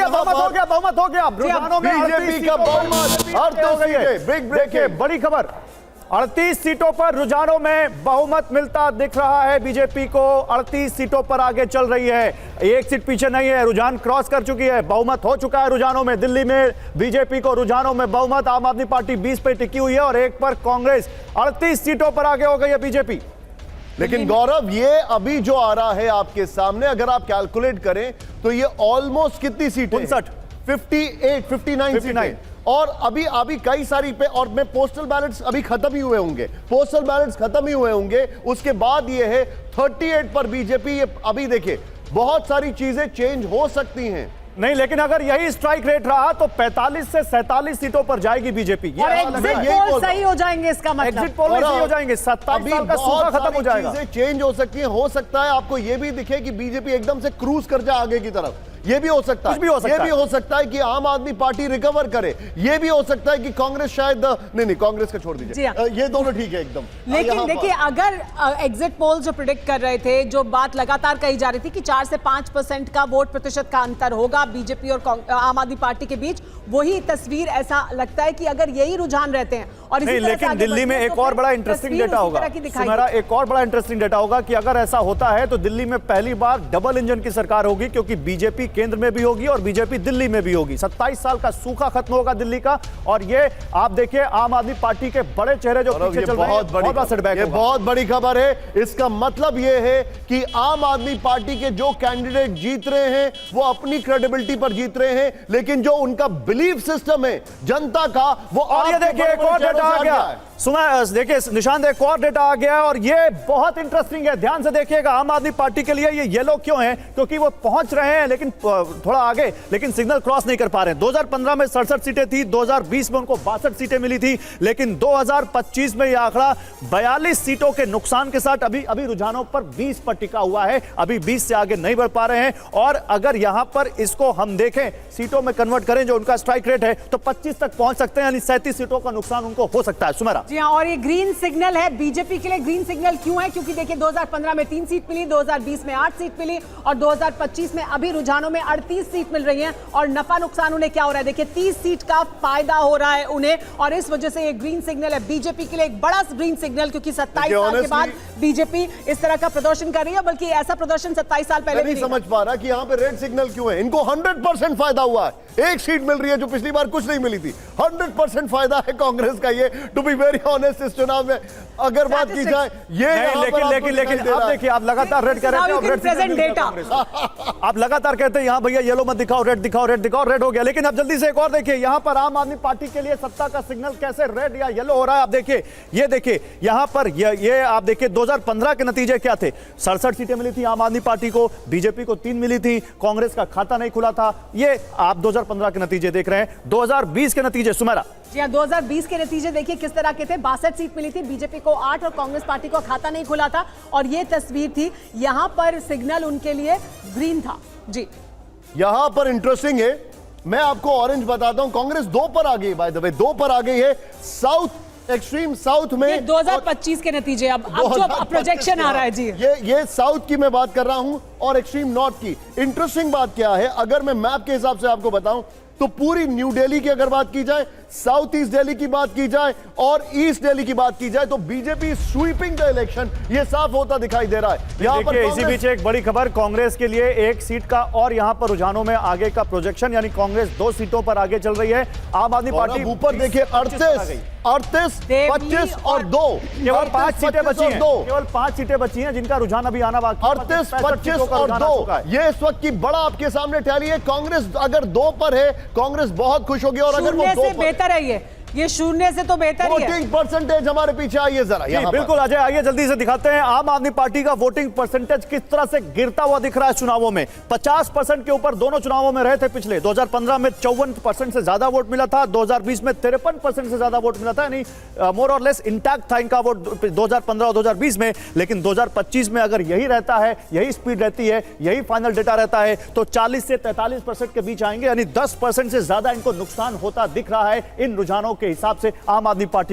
गया, बहुमत हो गया रुझानों में। बीजेपी का बहुमत अर्थ हो गई है। बिग देखिए बड़ी खबर, 38 सीटों पर रुझानों में बहुमत मिलता दिख रहा है बीजेपी को। 38 सीटों पर आगे चल रही है, एक सीट पीछे नहीं है, रुझान क्रॉस कर चुकी है, बहुमत हो चुका है रुझानों में। दिल्ली में बीजेपी को रुझानों में बहुमत, आम आदमी पार्टी 20 पे टिकी हुई है और 1 पर कांग्रेस। 38 सीटों पर आगे हो गई है बीजेपी। लेकिन गौरव, ये अभी जो आ रहा है आपके सामने, अगर आप कैलकुलेट करें तो ये ऑलमोस्ट कितनी सीटें? 59 सीटें। और अभी कई सारी पे, और मैं पोस्टल बैलेट्स अभी खत्म ही हुए होंगे, पोस्टल बैलेट्स खत्म ही हुए होंगे, उसके बाद ये है 38 पर बीजेपी। ये अभी देखिए बहुत सारी चीजें चेंज हो सकती हैं। नहीं, लेकिन अगर यही स्ट्राइक रेट रहा तो 45 से 47 सीटों पर जाएगी बीजेपी। और एग्जिट पोल सही हो जाएंगे, इसका मतलब एग्जिट पोल सही हो जाएंगे, 27 साल का सूखा खत्म हो जाएगा। चीजें चेंज हो सकती हैं। हो सकता है आपको ये भी दिखे कि बीजेपी एकदम से क्रूज कर जाए आगे की तरफ, ये भी हो सकता है। ये भी हो सकता है कि आम आदमी पार्टी रिकवर करे, ये भी हो सकता है कि कांग्रेस शायद नहीं, कांग्रेस का छोड़ दीजिए, ये दोनों ठीक है एकदम। लेकिन देखिए, अगर एग्जिट पोल जो प्रिडिक्ट कर रहे थे, जो बात लगातार कही जा रही थी कि 4 से 5% का वोट प्रतिशत का अंतर होगा बीजेपी और आम आदमी पार्टी के बीच, वही तस्वीर ऐसा लगता है कि अगर यही रुझान रहते हैं और इसी तरह से आगे दिल्ली में एक और बड़ा इंटरेस्टिंग डेटा होगा सुमेरा, एक और बड़ा इंटरेस्टिंग डेटा होगा कि अगर ऐसा होता है तो दिल्ली में पहली बार डबल इंजन की सरकार होगी, क्योंकि बीजेपी केंद्र में भी होगी और बीजेपी दिल्ली में भी होगी। 27 साल का सूखा खत्म होगा दिल्ली का। और ये आप देखिए आम आदमी पार्टी के बड़े चेहरे जो पीछे चल रहे हैं, बहुत बड़ी खबर है। इसका मतलब ये है कि आम आदमी पार्टी के जो कैंडिडेट जीत रहे हैं वो अपनी क्रेडिबिलिटी पर जीत रहे हैं, लेकिन जो उनका बिलीफ सिस्टम है जनता का, वो और ये देखिए एक और डेटा आ गया देखिए निशान, एक और डेटा आ गया और ये बहुत इंटरेस्टिंग है, ध्यान से देखिएगा। आम आदमी पार्टी के लिए ये येलो क्यों है? क्योंकि वो पहुंच रहे हैं लेकिन थोड़ा आगे, लेकिन सिग्नल क्रॉस नहीं कर पा रहे हैं। 2015 में 67 सीटें थी, 2020 में उनको 62 सीटें मिली थी, लेकिन 2025 में यह आंकड़ा 42 सीटों के नुकसान के साथ अभी रुझानों पर 20 पर टिका हुआ है। अभी 20 से आगे नहीं बढ़ पा रहे हैं। और अगर यहां पर इसको हम देखें, सीटों में कन्वर्ट करें जो उनका स्ट्राइक रेट है, तो 25 तक पहुंच सकते हैं, यानी 37 सीटों का नुकसान उनको हो सकता है। सुमेरा जी हाँ, और ये ग्रीन सिग्नल है बीजेपी के लिए। ग्रीन सिग्नल क्यों है? क्योंकि देखिए 2015 में 3 सीट मिली, 2020 में 8 सीट मिली और 2025 में अभी रुझानों में 38 सीट मिल रही हैं। और नफा नुकसान उन्हें क्या हो रहा है? देखिए 30 सीट का फायदा हो रहा है उन्हें, और इस वजह से ये ग्रीन सिग्नल है बीजेपी के लिए, एक बड़ा ग्रीन सिग्नल, क्योंकि 27 साल के बाद बीजेपी इस तरह का प्रदर्शन कर रही है। बल्कि ऐसा प्रदर्शन 27 साल पहले नहीं समझ पा रहा कि यहाँ पे रेड सिग्नल क्यों है। इनको 100% फायदा हुआ है, एक सीट मिल रही है जो पिछली बार कुछ नहीं मिली थी। 100% फायदा है कांग्रेस का ये, टू बी वेरी ऑनेस्ट। इस चुनाव में अगर बात की जाए ये, लेकिन अब देखिए आप लगातार रेड कर रहे हैं, आप लगातार कहते हैं यहाँ भैया येलो मत दिखाओ, रेड दिखाओ, रेड दिखाओ, रेड हो गया। लेकिन अब जल्दी से एक और देखिए, यहाँ पर आम आदमी पार्टी के लिए सत्ता का सिग्नल कैसे रेड या येलो हो रहा है। आप देखिए, ये देखिए यहाँ पर ये आप देखिए 2015 के नतीजे क्या थे? 67 सीटें मिली थी आम आदमी पार्टी को, बीजेपी को 3 मिली थी, कांग्रेस का खाता नहीं खुला था। ये आप 2015 के नतीजे देख रहे हैं। 2020 के नतीजे सुमेरा, जी हाँ, 2020 के नतीजे देखिए किस तरह के थे। 62 सीट मिली थी, बीजेपी को 8 और कांग्रेस पार्टी को खाता नहीं खुला था। और ये तस्वीर थी, यहां पर सिग्नल उनके लिए ग्रीन था। जी यहां पर इंटरेस्टिंग है, मैं आपको ऑरेंज बताता हूं। कांग्रेस 2 पर आ गई, बाय द वे 2 पर आ गई है। साउथ, एक्सट्रीम साउथ में 2025 के नतीजे, अब जो प्रोजेक्शन आ रहा है जी, ये साउथ की मैं बात कर रहा हूं और एक्सट्रीम नॉर्थ की। इंटरेस्टिंग बात क्या है, अगर मैं मैप के हिसाब से आपको बताऊं तो पूरी न्यू दिल्ली की अगर बात की जाए, साउथ ईस्ट दिल्ली की बात की जाए और ईस्ट दिल्ली की बात की जाए, तो बीजेपी स्वीपिंग द इलेक्शन, ये साफ होता दिखाई दे रहा है। यहां पर इसी बीच एक बड़ी खबर, कांग्रेस के लिए 1 सीट का और यहां पर रुझानों में आगे का प्रोजेक्शन, यानी कांग्रेस 2 सीटों पर आगे चल रही है। आम आदमी पार्टी ऊपर देखिए 38, 25 और 2, केवल 5 सीटें बची हैं, केवल 5 सीटें बची हैं जिनका रुझान अभी आना बाकी। 38, 25 और 2, ये इस वक्त की बड़ा आपके सामने टैली है। कांग्रेस अगर 2 पर है, कांग्रेस बहुत खुश होगी। और अगर वो 2 पर बेहतर है, ये शून्य से तो बेहतर ही है। वोटिंग परसेंटेज हमारे पीछे आइए जरा, बिल्कुल अजय, आइए जल्दी से दिखाते हैं आम आदमी पार्टी का वोटिंग परसेंटेज किस तरह से गिरता हुआ दिख रहा है चुनावों में। 50% के ऊपर दोनों चुनावों में रहे थे पिछले। 2015 में 54% से ज्यादा वोट मिला था, 2020 में 53% से ज्यादा वोट मिला था, यानी मोर और लेस इंटैक्ट था इनका वोट 2015 और 2020 में। लेकिन 2025 में अगर यही रहता है, यही स्पीड रहती है, यही फाइनल डेटा रहता है, तो 40 से 43% के बीच आएंगे, यानी 10% से ज्यादा इनको नुकसान होता दिख रहा है इन रुझानों के हिसाब से आम आदमी पार्टी